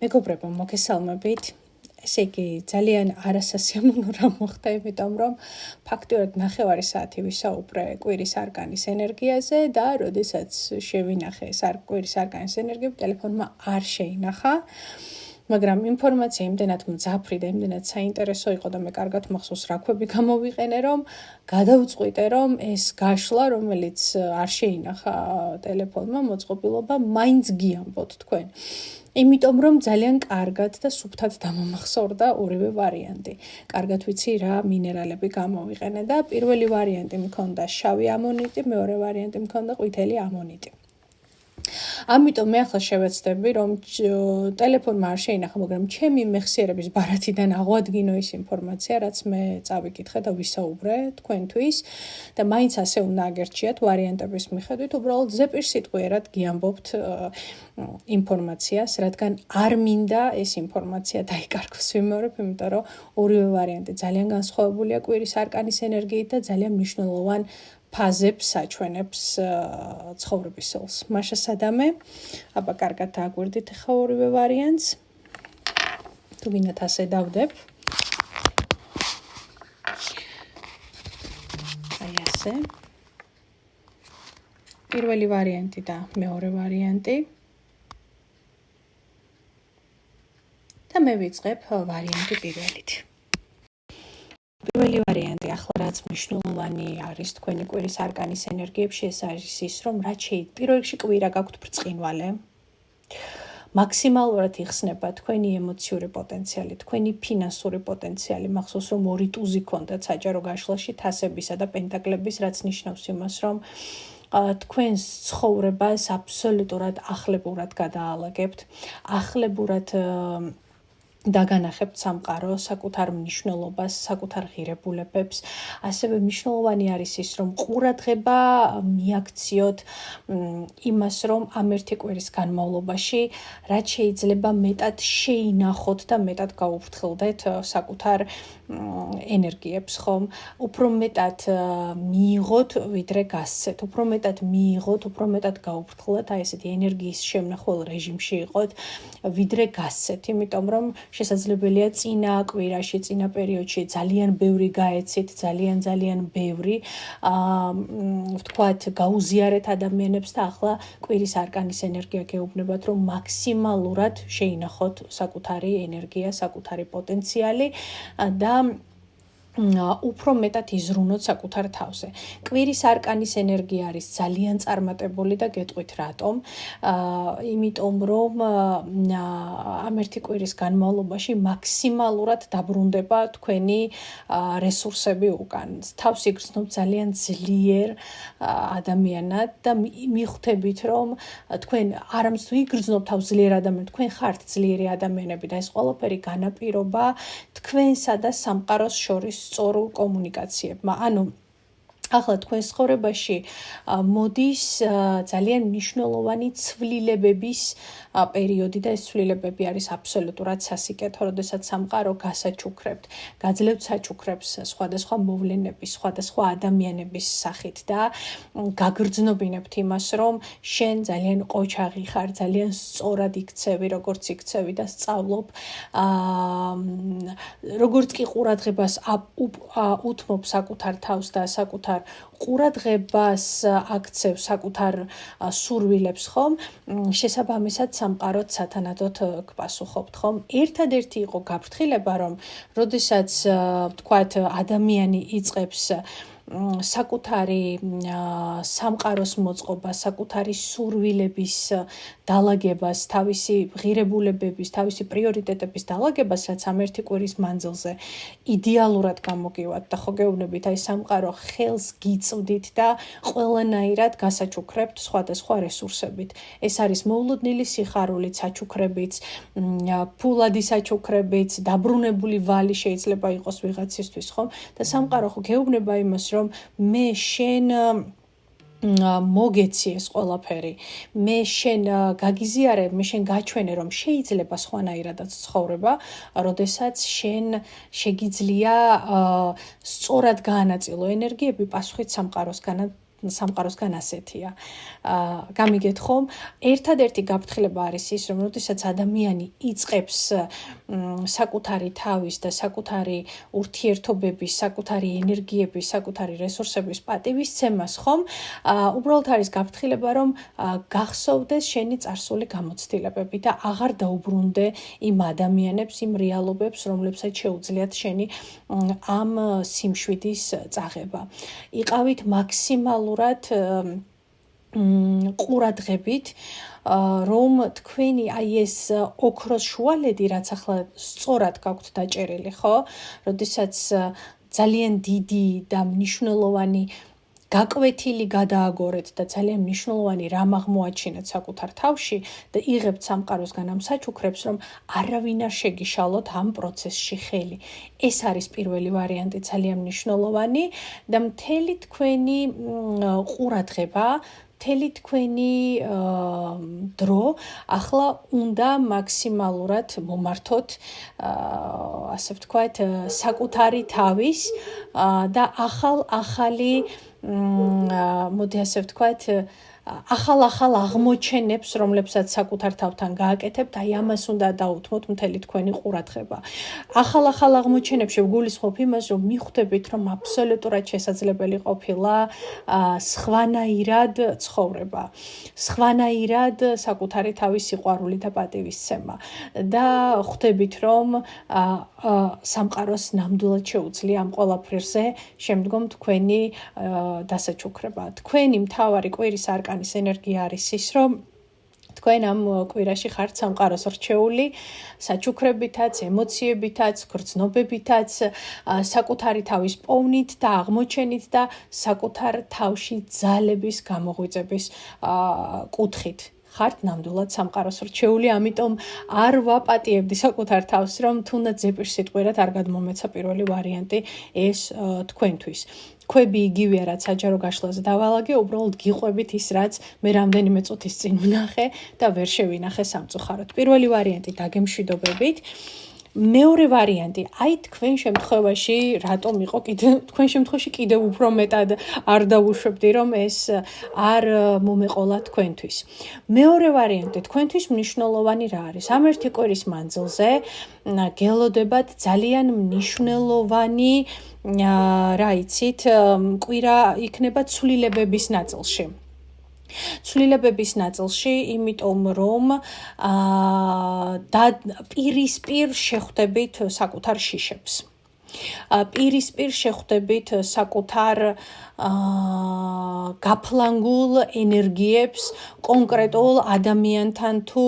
მეგობრებო, მოგესალმებით. ესე იგი, ძალიან არასასიამოვნო რამ მოხდა, იმიტომ რომ ფაქტიურად 9 საათი ვისაუბრე კვირის არგანის ენერგიაზე და როდესაც შევინახე ეს კვირის არგანის ენერგია, ტელეფონმა არ შეინახა. მაგრამ ინფორმაცია იმდენად მძაფრი და იმდენად საინტერესო იყო და მე კარგად მახსოვს რა ქვები გამოვიყენე, რომ გადავწყვიტე, რომ ეს გაშლა, რომელიც არ შეინახა ტელეფონმა, მოწყობილობა მაინც გიამბოთ თქვენ. იმიტომ რომ ძალიან კარგად და სუფთად დამომახსოვრდა ორივე ვარიანტი. კარგად ვიცი რა მინერალები გამოვიყენე და პირველი ვარიანტი მქონდა შავი ამონიტი, მეორე ვარიანტი მქონდა ყვითელი ამონიტი. ამიტომ მე ახლა შევეცდები, რომ ტელეფონმა არ შეინახა, მაგრამ ჩემი მეხსიერების ბარათიდან აღვადგინო ის ინფორმაცია, რაც მე წავიკითხე და ვისაუბრე თქვენთვის და მაინც ასე უნდა აგერჩიათ ვარიანტების მიხედვით, უბრალოდ ზეპირსიტყვიერად გიამბობთ ინფორმაციას, რადგან არ მინდა ეს ინფორმაცია დაიკარგოს, ვიმეორებ, იმიტომ რომ ორივე ვარიანტი ძალიან განსხვავებულია კვირის არკანის ენერგიით და ძალიან მნიშვნელოვან ფაზებს აჩვენებს ცხოვრებისელს. მაშა სადამე, აბა კარგად დააგვერდით ახლა ორივე ვარიანტს. თუ გინდათ ასე დავდებ. აი ასე. პირველი ვარიანტი და მეორე ვარიანტი. და მე ვიწყებ ვარიანტი პირველით. პირველი ვარიანტი ახლა რაც მნიშვნელოვანი არის თქვენი კვირის არკანის ენერგიებში, ეს არის ის, რომ რაც პირველ რიგში კვირა გაქვთ ბრწყინვალე. მაქსიმალურად იხსნება თქვენი ემოციური პოტენციალი, თქვენი ფინანსური პოტენციალი. მახსოვს, რომ 2 ტუზი ქონდათ საჯარო გაშლაში თასებისა და პენტაკლების, რაც ნიშნავს იმას, რომ თქვენს ცხოვრებას აბსოლუტურად ახლებურად გადაალაგებთ, ახლებურად დაგანახებთ სამყარო, საკუთარ მნიშვნელობას, საკუთარ ღირებულებებს. ასევე მნიშვნელოვანი არის ის, რომ ყურადღება მიაქციოთ იმას, რომ ამ ერთი კვირის განმავლობაში რაც შეიძლება მეტად შეინახოთ და მეტად გაუფრთხილდეთ საკუთარ ენერგიებს, ხომ? უფრო მეტად მიიღოთ, ვიდრე გასცეთ, უფრო მეტად მიიღოთ, უფრო მეტად გაუფრთხილდეთ, აი ესეთი ენერგიის შემნახულ რეჟიმში იყოთ, ვიდრე გასცეთ, იმიტომ რომ შესაძლებელია წინა კვირაში, წინა პერიოდში ძალიან ბევრი გაეცით, ძალიან ბევრი ვთქვათ, გაუზიარეთ ადამიანებს და ახლა კვირის არკანის ენერგია გეუბნებათ, რომ მაქსიმალურად შეინახოთ საკუთარი ენერგია, საკუთარი პოტენციალი და უფრო მეტად იზრუნოთ საკუთარ თავზე. კვირის არკანის ენერგია არის ძალიან წარმატებული და გეტყვით რატომ. იმიტომ რომ ამ ერთი კვირის განმავლობაში მაქსიმალურად დაბრუნდება თქვენი რესურსები უკან. თავს იგრძნობ ძალიან ძლიერ ადამიანად და მიხვდებით, რომ თქვენ არამედ თუ იგრძნობ თავს ძლიერ ადამიანად, თქვენ ხართ ძლიერი ადამიანები და ეს ყველაფერი განაპირობა თქვენსა და სამყაროს შორის სწორულ კომუნიკაციებმა. ანუ ახლა თქვენს ცხოვრებაში მოდის ძალიან მნიშვნელოვანი ცვლილებების პერიოდი და ეს ცვლილებები არის აბსოლუტურად სასიკეთო, როდესაც სამყარო გასაჩუქრებთ, გაძლევთ საჩუქრებს სხვადასხვა მოვლენების, სხვადასხვა ადამიანების სახით და გაგრძნობინებთ იმას, რომ შენ ძალიან ყოჩაღი ხარ, ძალიან სწორად იქცევი, როგორც იქცევი და სწავლობ, როგორც კი ყურადღებას უთმობ საკუთარ თავს და საკუთარ ყურადღებას აქცევ საკუთარ სურვილებს, ხომ? შესაბამისად სამყაროთ სათანადოდ გპასუხობთ, ხომ? ერთადერთი იყო გაფრთხილება, რომ როდესაც ვთქვათ ადამიანი იწყებს საკუთარი სამყაროს მოწყობას, საკუთარი სურვილების დალაგებას, თავისი ღირებულებების, თავისი პრიორიტეტების დალაგებას, რაც ამ ერთი კვირის მანძილზე იდეალურად გამოგივათ და ხო გეუბნებით, აი სამყარო ხელს გიწვდით და ყველანაირად გასაჩუქრებთ სხვადასხვა რესურსებით. ეს არის მოულოდნელი სიხარულით, საჩუქრებიც, ფულადი საჩუქრებიც, დაბრუნებული ვალი შეიძლება იყოს ვიღაცისთვის, ხომ? და სამყარო ხო გეუბნება იმას, რომ მე შენ მოგეცი ეს ყველაფერი, მე შენ გაგიზიარე, მე შენ გაჩვენე, რომ შეიძლება სხვანაირადაც ცხოვრება, როდესაც შენ შეგიძლია სწორად გაანაწილო ენერგიები პასუხით სამყაროსგან სამყაროსგან ასეთია. გამიგეთ ხომ? ერთადერთი გაფრთხილება არის ის, რომ როდესაც ადამიანი იწყებს საკუთარი თავის და საკუთარი ურთიერთობების, საკუთარი ენერგიების, საკუთარი რესურსების პატივისცემას, ხომ? უბრალოდ არის გაფრთხილება, რომ გახსოვდეს შენი წარსული გამოცდილებები და აღარ დაუბრუნდე იმ ადამიანებს, იმ რეალობებს, რომლებსაც შეუძლიათ შენი ამ სიმშვიდის წაღება. იყავით მაქსიმალურად ყურადღებით, რომ თქვენი აი ეს ოქროს შუალედი, რაც ახლა სწორად გაქვთ დაჭერილი, ხო? როდესაც ძალიან დიდი და მნიშვნელოვანი გაკვეთილი გადააგორეთ და ძალიან მნიშვნელოვანი რამ აღმოაჩინეთ საკუთარ თავში და იღებთ სამყაროსგან ამ საჩუქრებს, რომ არავინ არ შეგიშალოთ ამ პროცესში ხელი. ეს არის პირველი ვარიანტი ძალიან მნიშვნელოვანი და მთელი თქვენი ყურადღება, მთელი თქვენი დრო ახლა უნდა მაქსიმალურად მომართოთ, ასე ვთქვათ, საკუთარი თავის და ახალი მოდი ასე ვთქვათ, ახალ აღმოჩენებს, რომლებსაც საკუთარ თავთან გააკეთებთ, აი ამას უნდა დაუთმოთ მთელი თქვენი ყურადღება. ახალ აღმოჩენებში ვგულისხმობ იმას, რომ მიხვდებით, რომ აბსოლუტურად შესაძლებელი ყოფილა სხვანაირად ცხოვრება, სხვანაირად საკუთარი თავის სიყვარული და პატივისცემა და ხვდებით, რომ სამყაროს ნამდვილად შეუძლია ამ ყველაფერზე შემდგომ თქვენი დასაჩუქრება. თქვენი მთავარი კვირის არკანის ენერგია არის ის, რომ თქვენ ამ კვირაში ხართ სამყაროს რჩეული საჩუქრებითაც, ემოციებითაც, გრძნობებითაც, საკუთარი თავის პოვნით და აღმოჩენით და საკუთარ თავში ძალების გამოღვიძების კუთხით. ხართ ნამდვილად სამყაროს რჩეული, ამიტომ არ ვაპატიებდი საკუთარ თავს, რომ თუნდაც ზეპირსიტყვიერად არ გადმომეცა პირველი ვარიანტი ეს თქვენთვის. ქვები იგივეა, რაც საჯარო გაშლაზე დავალაგე, უბრალოდ გიყვებით ის, რაც მე რამდენიმე წუთის წინ ვნახე და ვერ შევინახე სამწუხაროდ. პირველი ვარიანტი დაგემშვიდობებით. მეორე ვარიანტი, აი თქვენ შემთხვევაში რატომ იყო თქვენ შემთხვევაში კიდევ უფრო მეტად არ დავუშვებდი, რომ ეს არ მომეყოლა თქვენთვის. მეორე ვარიანტი, თქვენთვის მნიშვნელოვანი რა არის? ამ ერთი კვირის მანძილზე გელოდებათ ძალიან მნიშვნელოვანი რა იცით, კვირა იქნება ცვლილებების ნაწილში. ცვლილებების ნაწილში, იმიტომ რომ პირისპირ შეხვდებით საკუთარ შიშებს. პირისპირ შეხვდებით საკუთარ გაფლანგულ ენერგიებს კონკრეტულ ადამიანთან თუ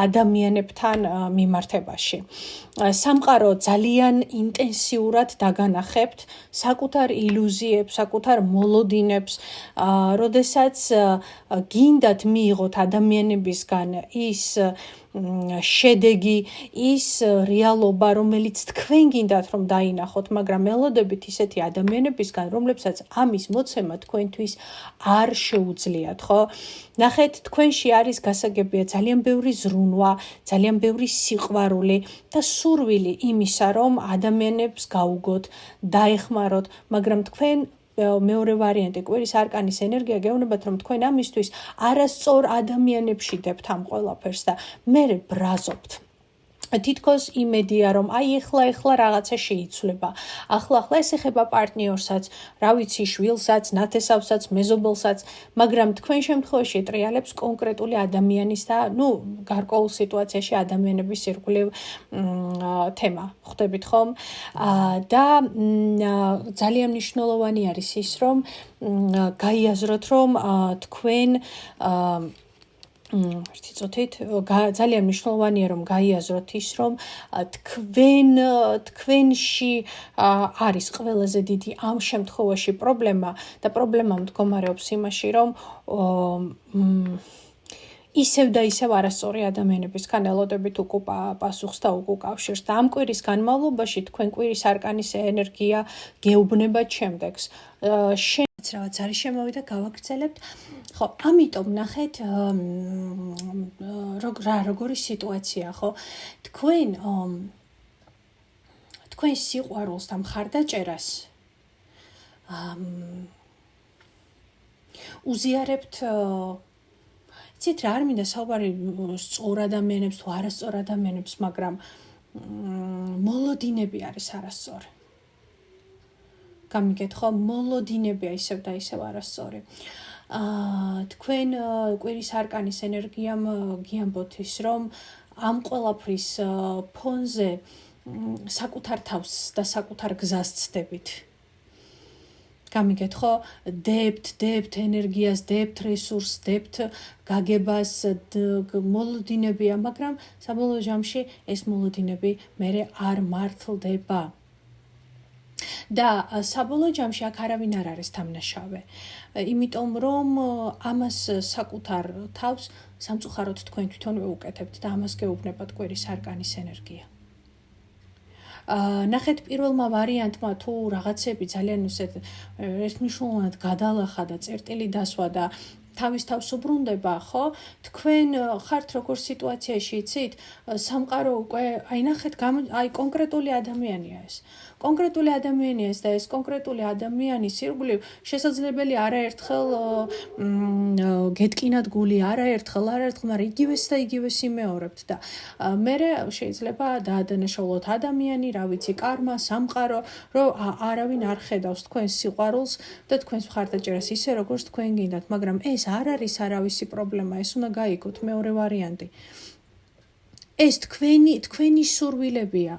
ადამიანებთან მიმართებაში. სამყარო ძალიან ინტენსიურად დაგანახებთ საკუთარ ილუზიებს, საკუთარ მოლოდინებს, როდესაც გინდათ მიიღოთ ადამიანებისგან ის შედეგი, ის რეალობა, რომელიც თქვენ გინდათ რომ დაინახოთ, მაგრამ ელოდებით ისეთი ადამიანებისგან, რომლებსაც ამის მოცემა თქვენთვის არ შეუძლიათ, ხო? ნახეთ, თქვენში არის გასაგებია ძალიან ბევრი ზრუნვა, ძალიან ბევრი სიყვარული და სურვილი იმისა, რომ ადამიანებს გაუგოთ, დაეხმაროთ, მაგრამ თქვენ მეორე ვარიანტი კვირის არკანის ენერგია გეუბნებათ, რომ თქვენ ამისთვის არასწორ ადამიანებში დებთ ამ ყველაფერს და მერე ბრაზობთ. თითქოს იმედია, რომ აი ეხლა რაღაცა შეიცვლება. ახლა ეს ეხება პარტნიორსაც, რა ვიცი, შვილსაც, ნათესავსაც, მეზობელსაც, მაგრამ თქვენ შემთხვევაში ეტრიალებს კონკრეტული ადამიანის და, გარკვეულ სიტუაციაში ადამიანების ირგვლივ თემა. ხვდებით ხომ? და ძალიან მნიშვნელოვანი არის ის, რომ გაიაზროთ, რომ თქვენ ერთი წუთით, ძალიან მნიშვნელოვანია, რომ გაიაზროთ ის, რომ თქვენში არის ყველაზე დიდი ამ შემთხვევაში პრობლემა და პრობლემა მდგომარეობს იმაში, რომ ისევ და ისევ არასწორი ადამიანებისგან ელოდებით პასუხს და უკავშირს და ამ კვირის განმავლობაში თქვენ კვირის არკანის ენერგია გეუბნებათ შემდეგს. რაღაც არის შემოვიდა, გავაგრძელებთ. ხო, ამიტომ ნახეთ როგორი სიტუაცია, ხო? თქვენ სიყვარულს და მხარდაჭერას უზიარებთ იცით რა არ მინდა საუბარი სწორ ადამიანებს თუ არასწორ ადამიანებს, მაგრამ მოლოდინები არის არასწორი. გამიგეთ ხო, მოლოდინებია ისევ და ისევ არასწორი. თქვენ კვირის არკანის ენერგიამ გიამბოთ ის, რომ ამ ყველაფრის ფონზე საკუთარ თავს და საკუთარ გზას ცდებით. გამიგეთ ხო, დებთ ენერგიას, დებთ რესურსს, დებთ გაგებას, მოლოდინებია, მაგრამ საბოლოო ჯამში ეს მოლოდინები მერე არ მართლდება. და საბოლოო ჯამში აქ არავინ არ არის დამნაშავე. იმიტომ რომ ამას საკუთარ თავს სამწუხაროდ თქვენ თვითონვე უკეთებთ და ამას გეუბნებათ კვირის არკანის ენერგია. ნახეთ პირველმა ვარიანტმა თუ რაღაცები ძალიან ერთმნიშვნელოვნად გადალახა და წერტილი დასვა და თავის თავს უბრუნდება, ხო? თქვენ ხართ როგორ სიტუაციაში, იცით? სამყარო უკვე, ნახეთ, კონკრეტული ადამიანია ეს. კონკრეტული ადამიანია ეს და ეს კონკრეტული ადამიანის ირგვლივ შესაძლებელი არაერთხელ გეტკინათ გული, არაერთხელ, მაგრამ იგივეს და იგივეს იმეორებთ და მერე შეიძლება დაადანაშაულოთ ადამიანი, რა ვიცი, კარმა, სამყარო, რომ არავინ არ ხედავს თქვენს სიყვარულს და თქვენს მხარდაჭერას ისე, როგორც თქვენ გინდათ, მაგრამ ეს არ არის არავისი პრობლემა, ეს უნდა გაიგოთ მეორე ვარიანტი. ეს თქვენი სურვილებია.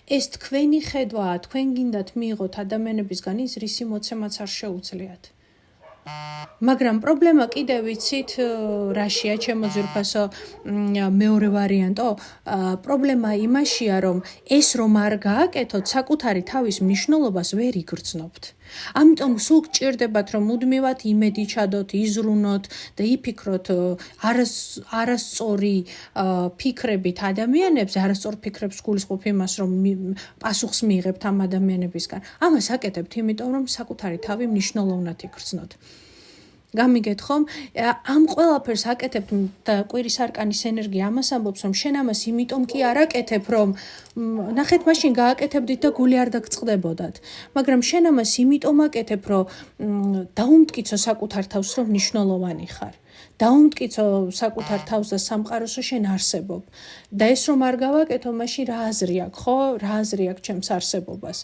ეს თქვენი ხედვაა, თქვენ გინდათ მიიღოთ ადამიანებისგან ის, რისი მოცემაც არ შეუძლიათ. მაგრამ პრობლემა კიდევ ვიცით რაშია, ჩემო ძვირფასო მეორე ვარიანტო, პრობლემა იმაშია, რომ ეს რომ არ გააკეთოთ, საკუთარი თავის მნიშვნელობას ვერ იგრძნობთ. ამიტომ სულ გჭირდებათ, რომ მუდმივად იმედი ჩადოთ, იზრუნოთ და იფიქროთ არასწორი ფიქრებით ადამიანებს, არასწორ ფიქრებს გულისხმობ იმას, რომ პასუხს მიიღებთ ამ ადამიანებისგან. ამას აკეთებთ, იმიტომ რომ საკუთარი თავი მნიშვნელოვნად იგრძნოთ. გამიგეთ ხომ? ამ ყველაფერს აკეთებთ და კვირის არკანის ენერგია ამას ამბობს, რომ შენ ამას იმიტომ კი არ აკეთებ, რომ ნახეთ, მაშინ გააკეთებდით და გული არ დაგწყდებოდათ. მაგრამ შენ ამას იმიტომ აკეთებ, რომ დაუმტკიცო საკუთარ თავს, რომ მნიშვნელოვანი ხარ. დაუმტკიცო საკუთარ თავს და სამყაროს, რომ შენ არსებობ. და ეს რომ არ გავაკეთო, მაშინ რა აზრი აქვს, ხო? რა აზრი აქვს ჩემს არსებობას?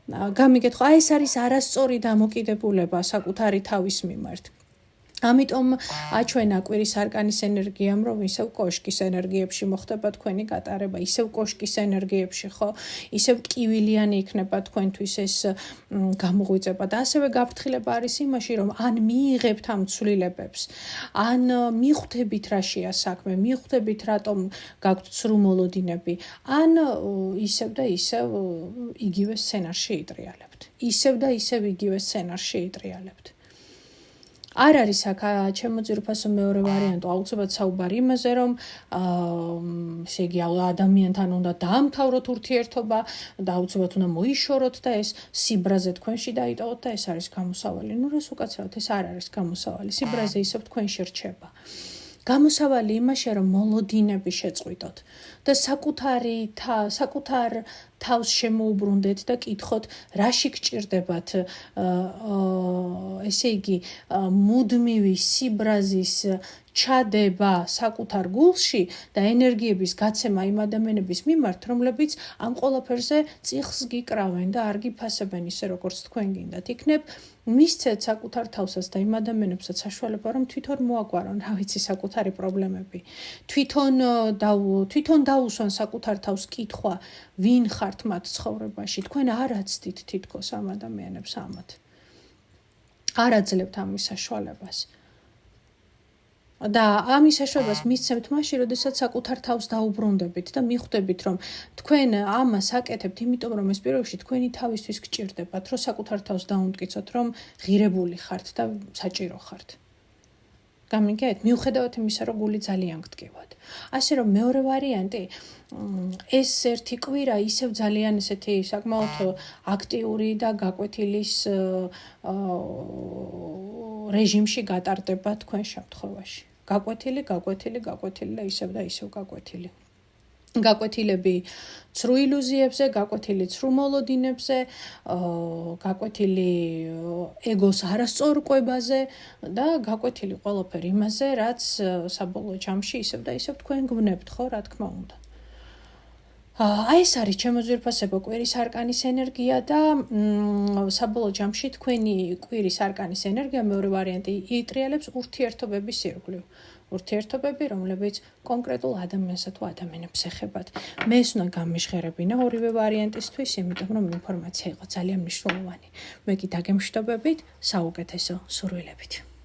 გამიგეთ ხო, ეს არის არასწორი დამოკიდებულება საკუთარი თავის მიმართ. ამიტომ აჩვენა კვირის არკანის ენერგიამ, რომ ისევ კოშკის ენერგიებში მოხდება თქვენი გატარება, ისევ კოშკის ენერგიებში, ხო? ისევ ტკივილიანი იქნება თქვენთვის ეს გამოღვიძება და ასევე გაფრთხილება არის იმაში, რომ ან მიიღებთ ამ ცვლილებებს, ან მიხვდებით რაშია საქმე, მიხვდებით რატომ გაქვთ ცრუ მოლოდინები, ან ისევ და ისევ იგივე სცენარში იტრიალებთ. ისევ და ისევ იგივე სცენარში იტრიალებთ. არ არის აქ ჩემო ძვირფასო მეორე ვარიანტო, აუცილებლად საუბარი იმაზე, რომ ესე იგი ადამიანთან უნდა დაამთავროთ ურთიერთობა და აუცილებლად უნდა მოიშოროთ და ეს სიბრაზე თქვენში დაიტოვოთ და ეს არის გამოსავალი. ნუ რას უკაცრავთ, ეს არ არის გამოსავალი. სიბრაზე ისევ თქვენში რჩება. გამოსავალი იმაშია, რომ მოლოდინები შეწყვიტოთ და საკუთარ თავს შემოუბრუნდეთ და კითხოთ, რაში გჭირდებათ ესე იგი მუდმივი სიბრაზის ჩადება საკუთარ გულში და ენერგიების გაცემა იმ ადამიანების მიმართ, რომლებიც ამ ყველაფერზე წიხლს გიკრავენ და არ გიფასებენ ისე, როგორც თქვენ გინდათ. იქნებ მისცეთ საკუთარ თავსაც და იმ ადამიანებსაც საშუალება, რომ თვითონ მოაგვარონ, რა ვიცი, საკუთარი პრობლემები. თვითონ დაუსვან საკუთარ თავს კითხვა, ვინ ხართ მათ ცხოვრებაში. თქვენ არ აცდით თითქოს ამ ადამიანებს ამათ. არ აძლევთ ამის საშუალებას. და ამის საშუალებას მისცემთ მაშინ, როდესაც საკუთარ თავს დაუბრუნდებით და მიხვდებით, რომ თქვენ ამას აკეთებთ, იმიტომ რომ ეს პირველ რიგში თქვენი თავისთვის გჭირდებათ, რომ საკუთარ თავს დაუმტკიცოთ, რომ ღირებული ხართ და საჭირო ხართ. გამიგეთ? მიუხედავად იმისა, რომ გული ძალიან გტკივათ. ასე რომ მეორე ვარიანტი, ეს ერთი კვირა ისევ ძალიან ესეთი საკმაოდ აქტიური და გაკვეთილის რეჟიმში გატარდება თქვენ შემთხვევაში. გაკვეთილი და ისევ გაკვეთილი. გაკვეთილები ცრუ ილუზიებზე, გაკვეთილი ცრუ მოლოდინებზე, გაკვეთილი ეგოს არასწორ კვებაზე და გაკვეთილი ყველაფერი იმაზე, რაც საბოლოო ჯამში ისევ და ისევ თქვენ გვნებთ, ხო, რა თქმა უნდა. აი ეს არის ჩემო ძვირფასებო კვირის არკანის ენერგია და საბოლოო ჯამში თქვენი კვირის არკანის ენერგია მეორე ვარიანტი იტრიალებს ურთიერთობების ირგვლივ. ურთიერთობები, რომლებიც კონკრეტულ ადამიანსა თუ ადამიანებს ეხებათ. მე ეს უნდა გამიჟღერებინა ორივე ვარიანტისთვის, იმიტომ რომ ინფორმაცია იყო ძალიან მნიშვნელოვანი. მე კი დაგემშვიდობებით, საუკეთესო სურვილებით.